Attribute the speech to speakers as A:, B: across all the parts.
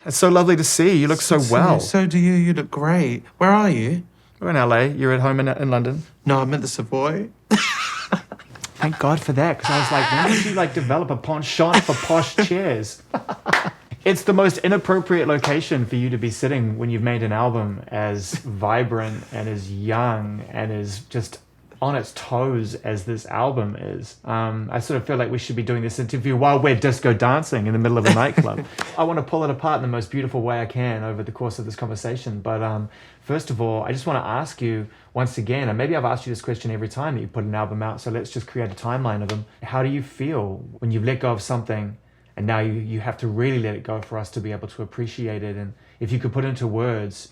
A: It's so lovely to see you. You look so well.
B: So do you. You look great. Where are you?
A: We're in LA. You're at home in London.
B: No, I'm at the Savoy.
A: Thank God for that, because I was like, when did you develop a penchant for posh chairs? It's the most inappropriate location for you to be sitting when you've made an album as vibrant and as young and as just on its toes as this album is. I sort of feel like we should be doing this interview while we're disco dancing in the middle of a nightclub. I want to pull it apart in the most beautiful way I can over the course of this conversation. But first of all, I just want to ask you once again, and maybe I've asked you this question every time that you put an album out, so let's just create a timeline of them. How do you feel when you've let go of something and now you have to really let it go for us to be able to appreciate it? And if you could put into words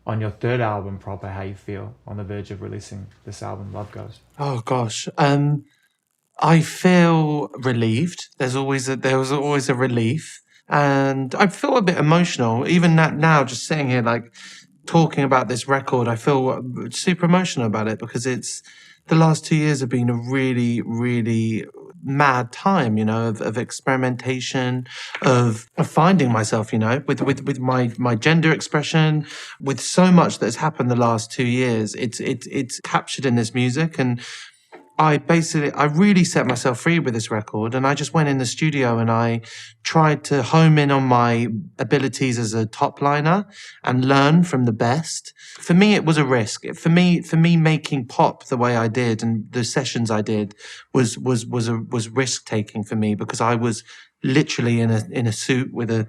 A: on your third album proper, how you feel on the verge of releasing this album, Love Goes.
B: Oh gosh, I feel relieved. There was always a relief, and I feel a bit emotional. Even now, just sitting here talking about this record, I feel super emotional about it because the last 2 years have been a really, really mad time, of experimentation, of finding myself, with my gender expression, with so much that has happened the last 2 years. It's captured in this music, and I really set myself free with this record, and I just went in the studio and I tried to home in on my abilities as a top liner and learn from the best. For me, it was a risk. For me, making pop the way I did and the sessions I did was risk taking for me, because I was literally in a suit with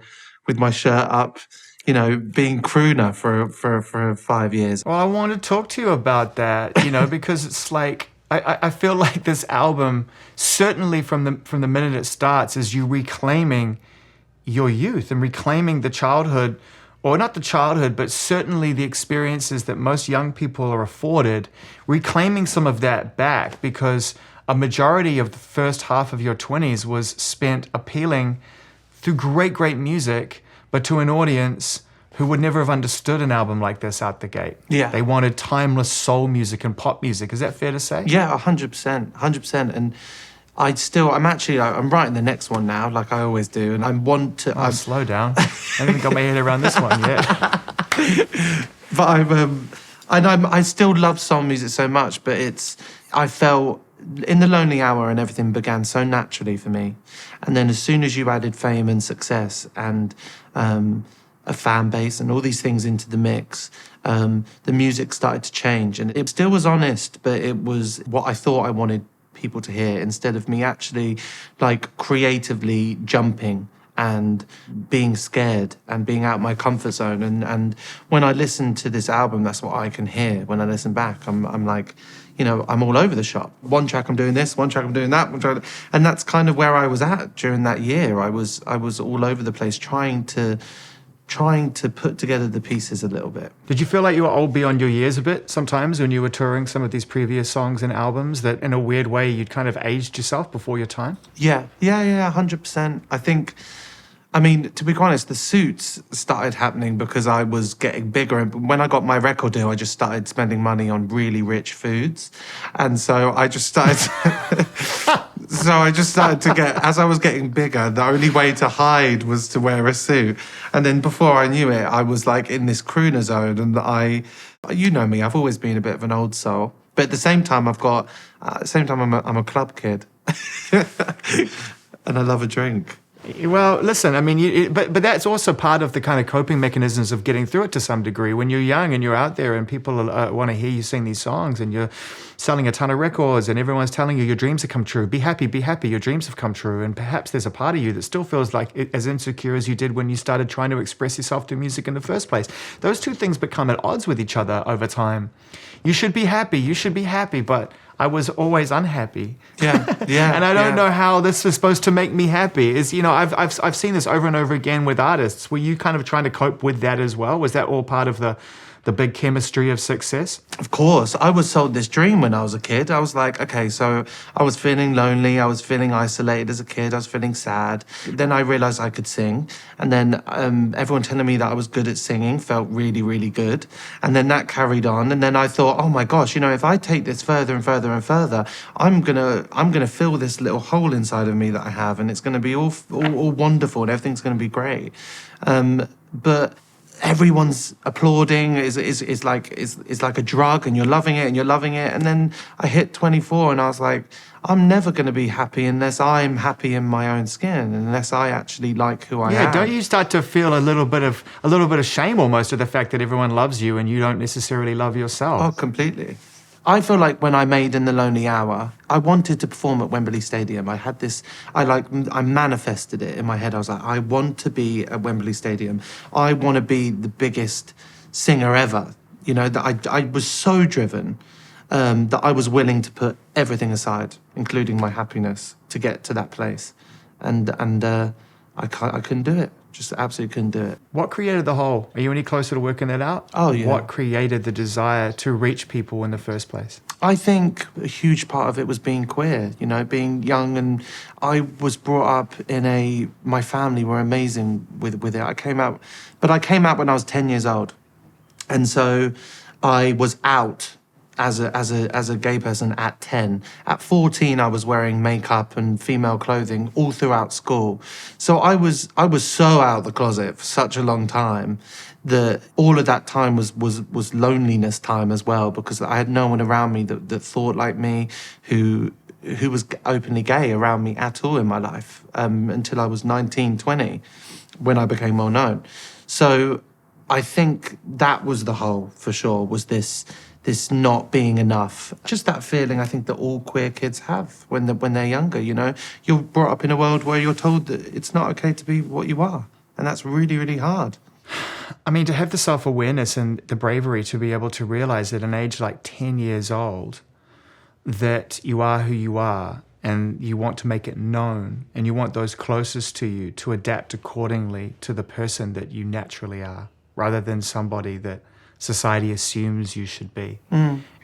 B: my shirt up, being crooner for 5 years.
A: Well, I want to talk to you about that, because it's like, I feel like this album, certainly from the minute it starts, is you reclaiming your youth and reclaiming the childhood, or not the childhood, but certainly the experiences that most young people are afforded, reclaiming some of that back, because a majority of the first half of your 20s was spent appealing through great, great music, but to an audience who would never have understood an album like this out the gate.
B: Yeah.
A: They wanted timeless soul music and pop music. Is that fair to say?
B: Yeah, 100%, 100%. And I'm writing the next one now, like I always do. And I want to...
A: slow down. I haven't even got my head around this one yet.
B: But I still love soul music so much, but I felt in the lonely hour and everything began so naturally for me. And then as soon as you added fame and success and a fan base and all these things into the mix, the music started to change. And it still was honest, but it was what I thought I wanted people to hear, instead of me actually creatively jumping and being scared and being out my comfort zone. And when I listen to this album, that's what I can hear. When I listen back, I'm like, I'm all over the shop. One track I'm doing this, one track I'm doing that, and that's kind of where I was at during that year. I was all over the place trying to put together the pieces a little bit.
A: Did you feel like you were old beyond your years a bit sometimes when you were touring some of these previous songs and albums, that in a weird way you'd kind of aged yourself before your time?
B: Yeah, 100%. I think, to be honest, the suits started happening because I was getting bigger. And when I got my record deal, I just started spending money on really rich foods. And so I just started... to get, as I was getting bigger, the only way to hide was to wear a suit. And then before I knew it, I was in this crooner zone. And you know me, I've always been a bit of an old soul. But at the same time, I'm a club kid. And I love a drink.
A: Well, listen, but that's also part of the kind of coping mechanisms of getting through it to some degree. When you're young and you're out there and people want to hear you sing these songs and you're selling a ton of records and everyone's telling you your dreams have come true. Be happy, your dreams have come true. And perhaps there's a part of you that still feels as insecure as you did when you started trying to express yourself through music in the first place. Those two things become at odds with each other over time. You should be happy, but I was always unhappy.
B: Yeah.
A: And I don't know how this is supposed to make me happy. I've seen this over and over again with artists. Were you kind of trying to cope with that as well? Was that all part of the big chemistry of success?
B: Of course. I was sold this dream when I was a kid. I was like, okay, so I was feeling lonely. I was feeling isolated as a kid. I was feeling sad. Then I realized I could sing. And then everyone telling me that I was good at singing felt really, really good. And then that carried on. And then I thought, oh my gosh, if I take this further and further and further, I'm gonna fill this little hole inside of me that I have, and it's gonna be all wonderful and everything's gonna be great. but everyone's applauding is like a drug, and you're loving it and you're loving it. And then I hit 24 and I was like, I'm never going to be happy unless I'm happy in my own skin, unless I actually like who I am.
A: Yeah, don't you start to feel a little bit of shame almost of the fact that everyone loves you and you don't necessarily love yourself?
B: Oh, completely. I feel like when I made In the Lonely Hour, I wanted to perform at Wembley Stadium. I manifested it in my head. I was like, I want to be at Wembley Stadium. I want to be the biggest singer ever. You know, that I was so driven that I was willing to put everything aside, including my happiness, to get to that place. And I couldn't do it. Just absolutely couldn't do it.
A: What created the hole? Are you any closer to working that out?
B: Oh, yeah.
A: What created the desire to reach people in the first place?
B: I think a huge part of it was being queer, you know, being young. And I was brought up my family were amazing with it. I came out when I was 10 years old. And so I was out as a gay person at 10. At 14, I was wearing makeup and female clothing all throughout school. So I was so out of the closet for such a long time that all of that time was loneliness time as well, because I had no one around me that thought like me, who was openly gay around me at all in my life, until I was 19, 20, when I became well known. So I think that was the whole, for sure, was this not being enough. Just that feeling I think that all queer kids have when they're younger, you know. You're brought up in a world where you're told that it's not okay to be what you are. And that's really, really hard.
A: I mean, to have the self-awareness and the bravery to be able to realize at an age like 10 years old that you are who you are, and you want to make it known, and you want those closest to you to adapt accordingly to the person that you naturally are, rather than somebody that society assumes you should be,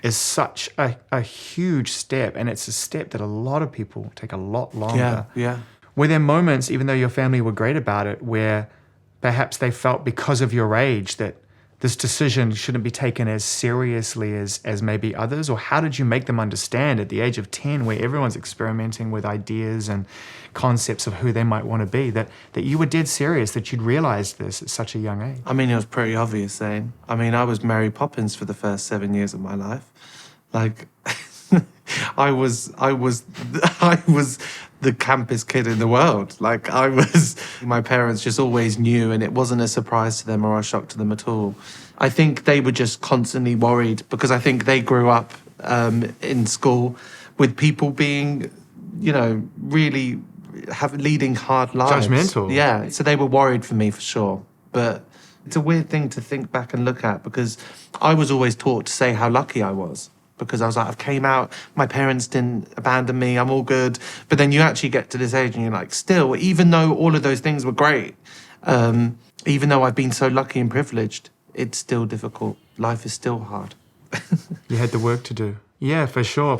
A: is such a huge step. And it's a step that a lot of people take a lot longer.
B: Yeah.
A: Were there moments, even though your family were great about it, where perhaps they felt because of your age that this decision shouldn't be taken as seriously as maybe others? Or how did you make them understand at the age of 10, where everyone's experimenting with ideas and concepts of who they might want to be, that you were dead serious, that you'd realized this at such a young age?
B: I mean, it was pretty obvious, Zane. I mean, I was Mary Poppins for the first 7 years of my life. Like, I was the campest kid in the world. Like, my parents just always knew, and it wasn't a surprise to them or a shock to them at all. I think they were just constantly worried, because I think they grew up in school with people being, you know, really leading hard lives.
A: Judgmental.
B: Yeah, so they were worried for me for sure. But it's a weird thing to think back and look at, because I was always taught to say how lucky I was. Because I was like, I've came out, my parents didn't abandon me, I'm all good. But then you actually get to this age and you're like, still, even though all of those things were great, even though I've been so lucky and privileged, it's still difficult. Life is still hard.
A: You had the work to do. Yeah, for sure.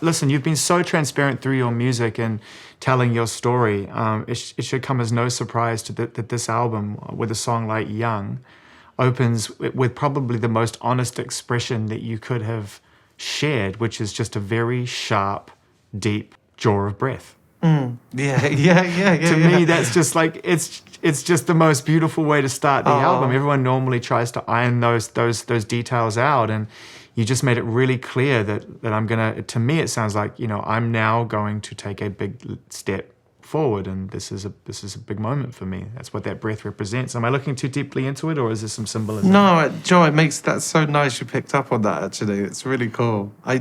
A: Listen, you've been so transparent through your music and telling your story. It should come as no surprise that this album, with a song like Young, opens with probably the most honest expression that you could have shared, which is just a very sharp, deep draw of breath.
B: Yeah.
A: To me, that's just like, it's just the most beautiful way to start the album. Everyone normally tries to iron those details out, and you just made it really clear that I'm gonna. To me, it sounds like, you know, I'm now going to take a big step forward, and this is a big moment for me. That's what that breath represents. Am I looking too deeply into it, or is there some symbolism?
B: No, Joe, it makes that so nice you picked up on that, actually. It's really cool. I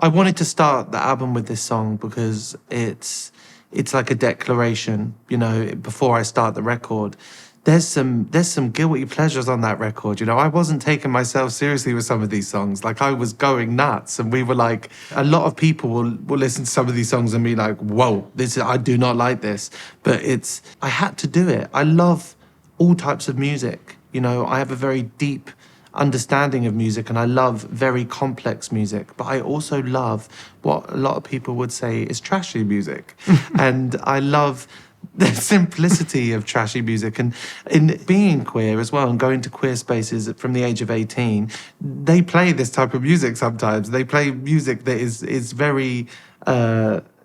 B: wanted to start the album with this song because it's like a declaration, you know, before I start the record. There's some guilty pleasures on that record. You know, I wasn't taking myself seriously with some of these songs. Like, I was going nuts, and we were like, a lot of people will listen to some of these songs and be like, whoa, I do not like this. But I had to do it. I love all types of music. You know, I have a very deep understanding of music, and I love very complex music, but I also love what a lot of people would say is trashy music. And I love the simplicity of trashy music. And in being queer as well, and going to queer spaces from the age of 18, they play this type of music sometimes. They play music that is very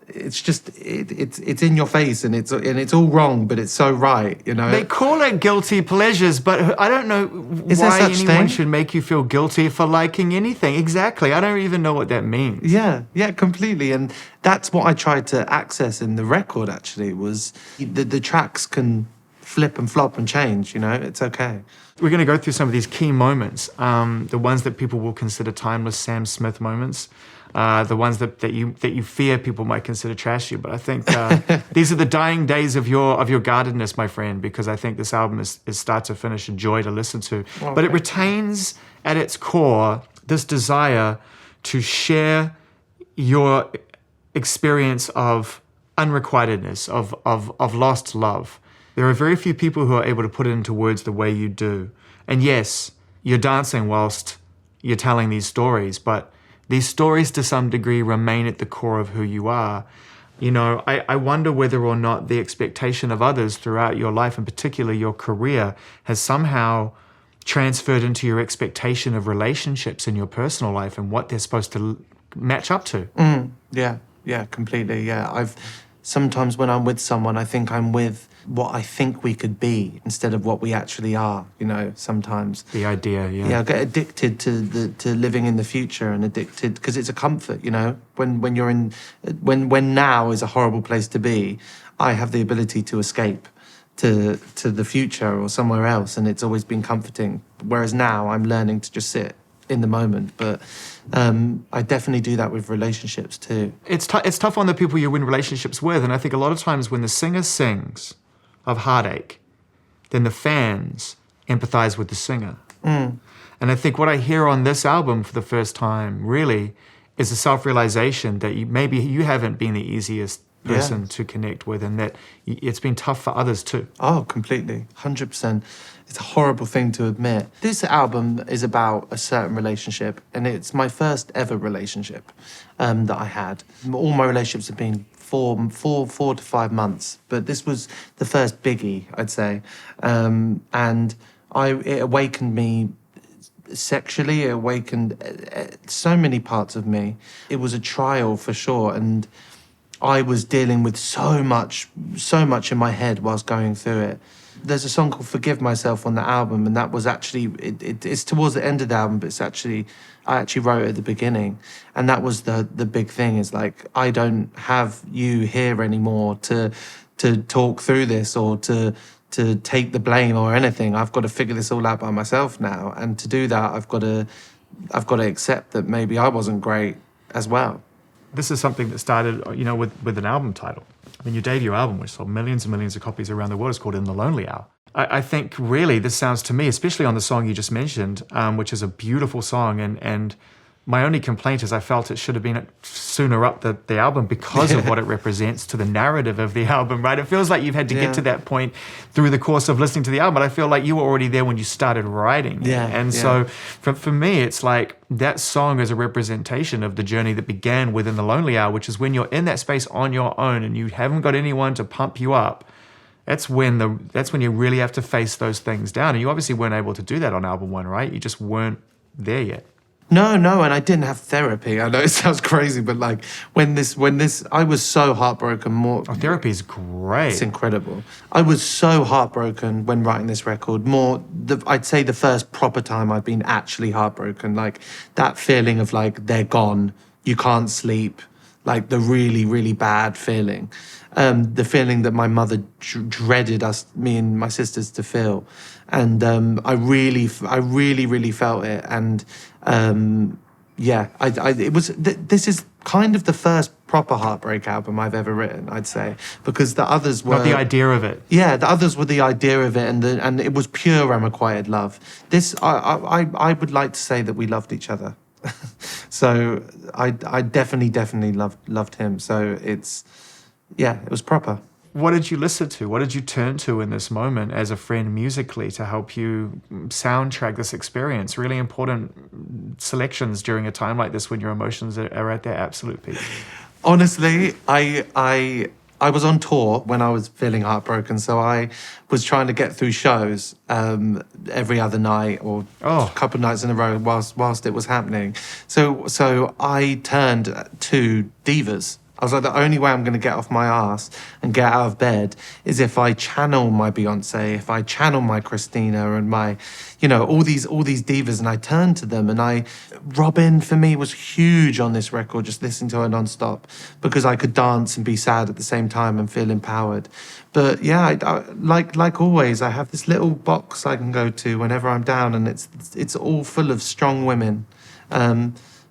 B: it's just it's in your face, and it's all wrong, but it's so right, you know.
A: They call it guilty pleasures, but I don't know
B: Is there
A: why
B: such
A: anyone
B: thing?
A: should make you feel guilty for liking anything. Exactly. I don't even know what that means.
B: Yeah, completely. And that's what I tried to access in the record, actually, was the tracks can flip and flop and change, you know, it's okay.
A: We're going to go through some of these key moments, the ones that people will consider timeless Sam Smith moments, the ones that you fear people might consider trashy. But I think these are the dying days of your guardedness, my friend, because I think this album is start to finish a joy to listen to.
B: Okay.
A: But it retains at its core this desire to share your experience of unrequitedness, of lost love. There are very few people who are able to put it into words the way you do. And yes, you're dancing whilst you're telling these stories, but these stories to some degree remain at the core of who you are. You know, I wonder whether or not the expectation of others throughout your life, and particularly your career, has somehow transferred into your expectation of relationships in your personal life and what they're supposed to match up to.
B: Yeah, completely. Yeah, I've sometimes when I'm with someone, I think I'm with what I think we could be instead of what we actually are. You know, sometimes
A: The idea, yeah.
B: yeah, I get addicted to living in the future, and addicted because it's a comfort. You know, when you're in when now is a horrible place to be, I have the ability to escape to the future or somewhere else, and it's always been comforting. Whereas now I'm learning to just sit in the moment, but I definitely do that with relationships too.
A: It's tough on the people you're in relationships with, and I think a lot of times when the singer sings of heartache, then the fans empathize with the singer. And I think what I hear on this album for the first time really is a self-realization that maybe you haven't been the easiest person to connect with, and that it's been tough for others too.
B: Oh, completely. 100%. It's a horrible thing to admit. This album is about a certain relationship, and it's my first ever relationship that I had. All my relationships have been 4 to 5 months, but this was the first biggie, I'd say. And it awakened me sexually, it awakened so many parts of me. It was a trial for sure, and I was dealing with so much in my head whilst going through it. There's a song called Forgive Myself on the album, and that was actually, it's towards the end of the album, but I actually wrote it at the beginning. And that was the big thing, is like, I don't have you here anymore to talk through this or to take the blame or anything. I've got to figure this all out by myself now. And to do that, I've got to accept that maybe I wasn't great as well.
A: This is something that started, you know, with an album title. I mean, your debut album, which sold millions and millions of copies around the world, is called In the Lonely Hour. I think really this sounds to me, especially on the song you just mentioned, which is a beautiful song, and my only complaint is I felt it should have been sooner up the album because of what it represents to the narrative of the album, right? It feels like you've had to get to that point through the course of listening to the album, but I feel like you were already there when you started writing. So for me, it's like that song is a representation of the journey that began within the Lonely Hour, which is when you're in that space on your own and you haven't got anyone to pump you up. That's when you really have to face those things down. And you obviously weren't able to do that on album 1, right? You just weren't there yet.
B: No, and I didn't have therapy. I know it sounds crazy, but like when this, I was so heartbroken.
A: Therapy is great.
B: It's incredible. I was so heartbroken when writing this record. I'd say the first proper time I've been actually heartbroken. Like that feeling of like they're gone, you can't sleep, like the really, really bad feeling. The feeling that my mother dreaded me and my sisters to feel. And I really, really felt it. And this is kind of the first proper heartbreak album I've ever written, I'd say, because the others were...
A: Not the idea of it.
B: Yeah, the others were the idea of it, and it was pure unrequited love. This, I would like to say that we loved each other. So I definitely loved him. So it was proper.
A: What did you listen to? What did you turn to in this moment as a friend musically to help you soundtrack this experience? Really important selections during a time like this when your emotions are at their absolute peak.
B: Honestly, I was on tour when I was feeling heartbroken, so I was trying to get through shows every other night or a couple of nights in a row whilst it was happening. So I turned to divas. I was like, the only way I'm going to get off my ass and get out of bed is if I channel my Beyonce, if I channel my Christina and my, all these divas, and I turned to them. And Robin for me was huge on this record, just listening to her nonstop, because I could dance and be sad at the same time and feel empowered. But yeah, like always, I have this little box I can go to whenever I'm down, and it's all full of strong women.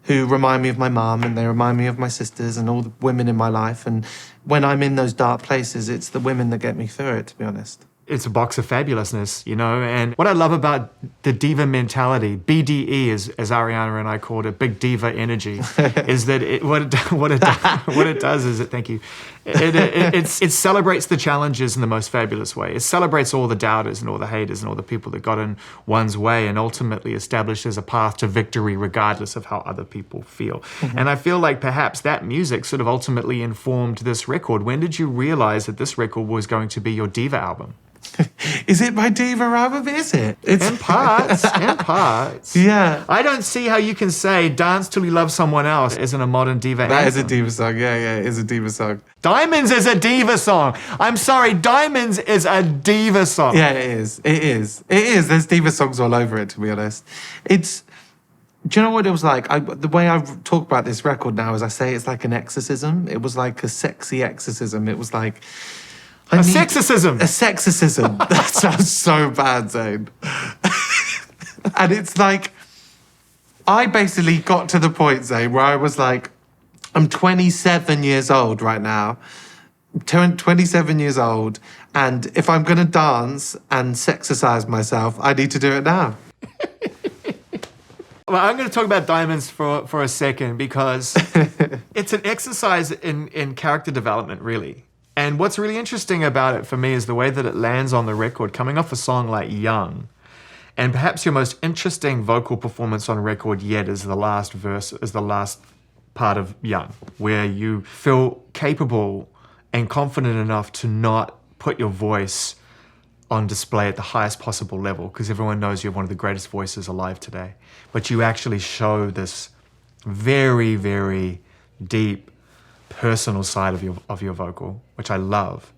B: Who remind me of my mum, and they remind me of my sisters and all the women in my life. And when I'm in those dark places, it's the women that get me through it, to be honest.
A: It's a box of fabulousness, and what I love about the diva mentality, BDE, as Ariana and I called it, big diva energy, is that what it does is thank you, it celebrates the challenges in the most fabulous way. It celebrates all the doubters and all the haters and all the people that got in one's way, and ultimately establishes a path to victory regardless of how other people feel. Mm-hmm. And I feel like perhaps that music sort of ultimately informed this record. When did you realize that this record was going to be your diva album?
B: Is it my diva album? Is it?
A: It's in parts.
B: Yeah.
A: I don't see how you can say Dance Till You Love Someone Else isn't a modern diva anthem.
B: That is a diva song. Yeah, it is a diva song.
A: Diamonds is a diva song. I'm sorry, Diamonds is a diva song.
B: Yeah, it is. There's diva songs all over it, to be honest. Do you know what it was like? The way I talk about this record now is I say it's like an exorcism. It was like a sexy exorcism. It was like...
A: A sexorcism.
B: That sounds so bad, Zane. And it's like, I basically got to the point, Zane, where I was like, I'm 27 years old right now. 27 years old. And if I'm going to dance and sexercise myself, I need to do it now.
A: Well, I'm going to talk about Diamonds for a second, because it's an exercise in character development, really. And what's really interesting about it for me is the way that it lands on the record, coming off a song like Young. And perhaps your most interesting vocal performance on record yet is the last part of Young, where you feel capable and confident enough to not put your voice on display at the highest possible level, because everyone knows you're one of the greatest voices alive today. But you actually show this very, very deep, personal side of your vocal, which I love.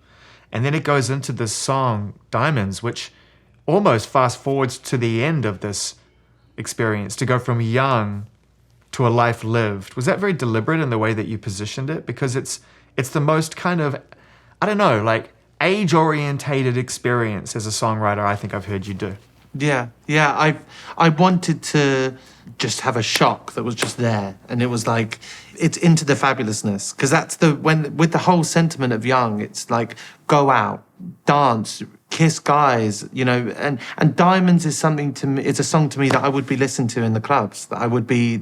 A: And then it goes into this song Diamonds, which almost fast forwards to the end of this experience, to go from young to a life lived. Was that very deliberate in the way that you positioned it? Because it's the most kind of, I don't know, like age-orientated experience as a songwriter I think I've heard you do.
B: Yeah. I wanted to just have a shock that was just there, and it was like, it's into the fabulousness, because that's with the whole sentiment of Young, it's like go out, dance, kiss guys, and Diamonds is something to me. It's a song to me that I would be listening to in the clubs, that I would be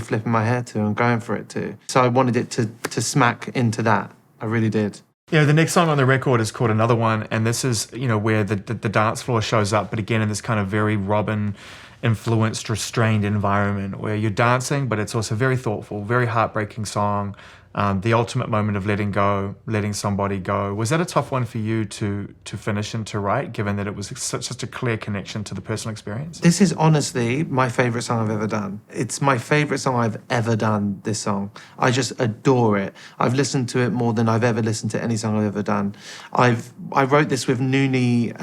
B: flipping my hair to and going for it to. So I wanted it to smack into that. I really did.
A: The next song on the record is called Another One, and this is, where the dance floor shows up, but again in this kind of very Robin influenced, restrained environment where you're dancing, but it's also very thoughtful, very heartbreaking song. The ultimate moment of letting go, letting somebody go. Was that a tough one for you to finish and to write, given that it was such a clear connection to the personal experience?
B: This is honestly my favourite song I've ever done. It's my favourite song I've ever done, this song. I just adore it. I've listened to it more than I've ever listened to any song I've ever done. I wrote this with Nooney,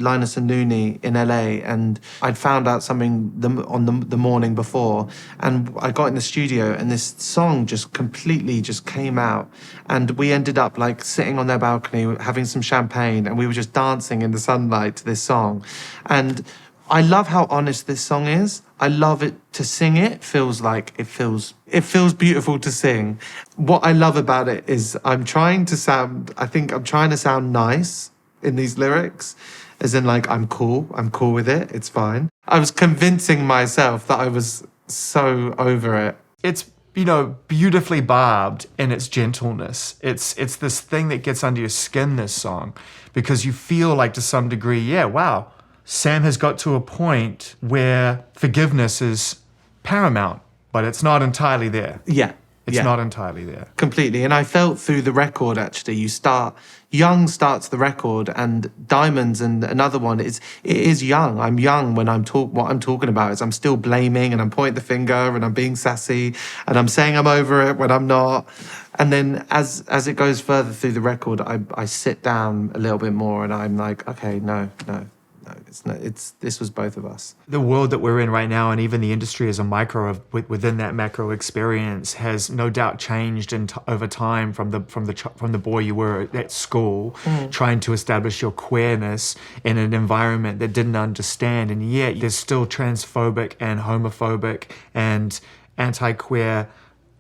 B: Linus and Nooney in LA, and I'd found out something on the morning before, and I got in the studio, and this song just completely just came out, and we ended up like sitting on their balcony having some champagne, and we were just dancing in the sunlight to this song. And I love how honest this song is. I love it to sing it. Feels beautiful to sing. What I love about it is I'm trying to sound nice in these lyrics, as in like I'm cool with it, it's fine. I was convincing myself that I was so over it.
A: It's beautifully barbed in its gentleness. It's this thing that gets under your skin, this song, because you feel like to some degree, wow, Sam has got to a point where forgiveness is paramount, but it's not entirely there.
B: Yeah.
A: It's
B: Yeah.
A: not entirely there.
B: Completely. And I felt through the record, actually, Young starts the record, and Diamonds and another one, it is Young. I'm young when what I'm talking about is I'm still blaming and I'm pointing the finger and I'm being sassy and I'm saying I'm over it when I'm not. And then as it goes further through the record, I sit down a little bit more and I'm like, okay, no, this was both of us.
A: The world that we're in right now, and even the industry as a micro within that macro experience, has no doubt changed over time from the boy you were at school, trying to establish your queerness in an environment that didn't understand, and yet there's still transphobic and homophobic and anti-queer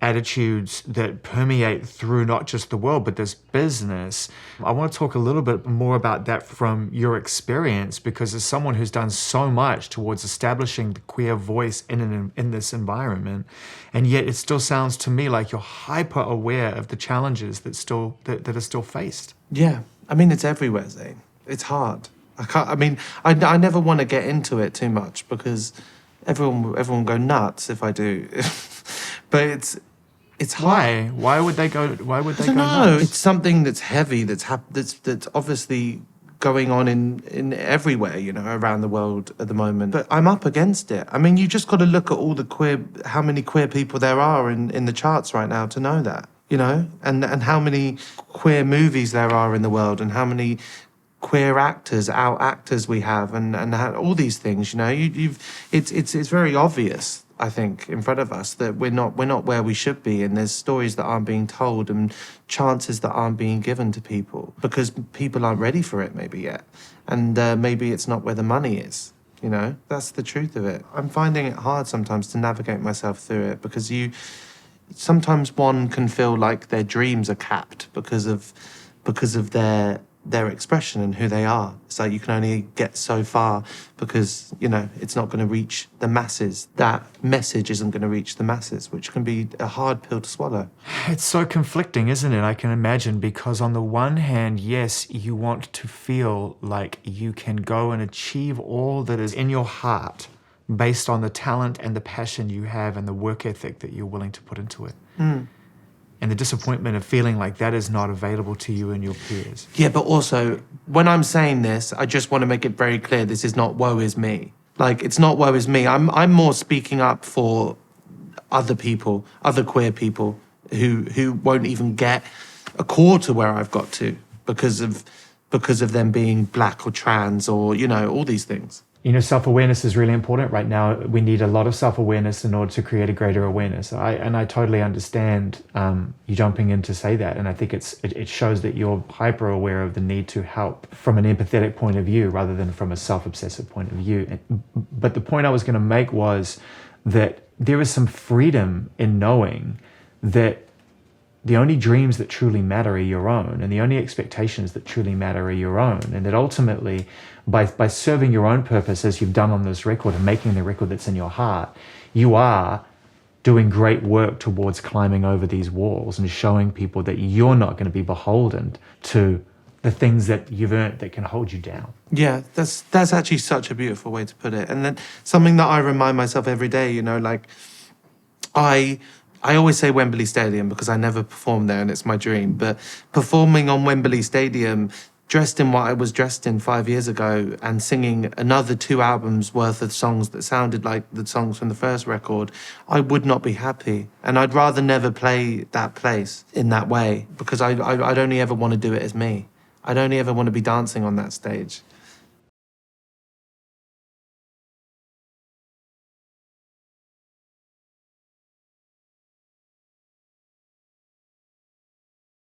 A: attitudes that permeate through not just the world, but this business. I want to talk a little bit more about that from your experience, because as someone who's done so much towards establishing the queer voice in this environment, and yet it still sounds to me like you're hyper aware of the challenges that are still faced.
B: Yeah, I mean, it's everywhere, Zane. It's hard. I never want to get into it too much because everyone will go nuts if I do. But it's hard.
A: Why would they go? Why would they go
B: No,
A: nuts?
B: it's something that's heavy. That's obviously going on in everywhere, around the world at the moment. But I'm up against it. I mean, you just got to look at all how many queer people there are in the charts right now to know that, and how many queer movies there are in the world, and how many queer actors we have, and how, all these things. It's very obvious, I think, in front of us that we're not where we should be, and there's stories that aren't being told and chances that aren't being given to people because people aren't ready for it maybe yet, and maybe it's not where the money is. That's the truth of it. I'm finding it hard sometimes to navigate myself through it because sometimes one can feel like their dreams are capped because of their expression and who they are. It's like you can only get so far because, it's not going to reach the masses. That message isn't going to reach the masses, which can be a hard pill to swallow.
A: It's so conflicting, isn't it? I can imagine, because on the one hand, yes, you want to feel like you can go and achieve all that is in your heart based on the talent and the passion you have and the work ethic that you're willing to put into it. And the disappointment of feeling like that is not available to you and your peers.
B: Yeah, but also, when I'm saying this, I just want to make it very clear this is not woe is me. Like, it's not woe is me. I'm more speaking up for other people, other queer people who won't even get a quarter where I've got to because of them being black or trans or, all these things.
A: Self-awareness is really important right now. We need a lot of self-awareness in order to create a greater awareness. I totally understand you jumping in to say that, and I think it shows that you're hyper aware of the need to help from an empathetic point of view rather than from a self-obsessive point of view. But the point I was going to make was that there is some freedom in knowing that the only dreams that truly matter are your own, and the only expectations that truly matter are your own, and that ultimately, by serving your own purpose as you've done on this record and making the record that's in your heart, you are doing great work towards climbing over these walls and showing people that you're not going to be beholden to the things that you've earned that can hold you down.
B: Yeah, that's actually such a beautiful way to put it. And then something that I remind myself every day, like I always say Wembley Stadium because I never performed there and it's my dream. But performing on Wembley Stadium, dressed in what I was dressed in 5 years ago and singing another 2 albums worth of songs that sounded like the songs from the first record, I would not be happy. And I'd rather never play that place in that way because I'd only ever want to do it as me. I'd only ever want to be dancing on that stage.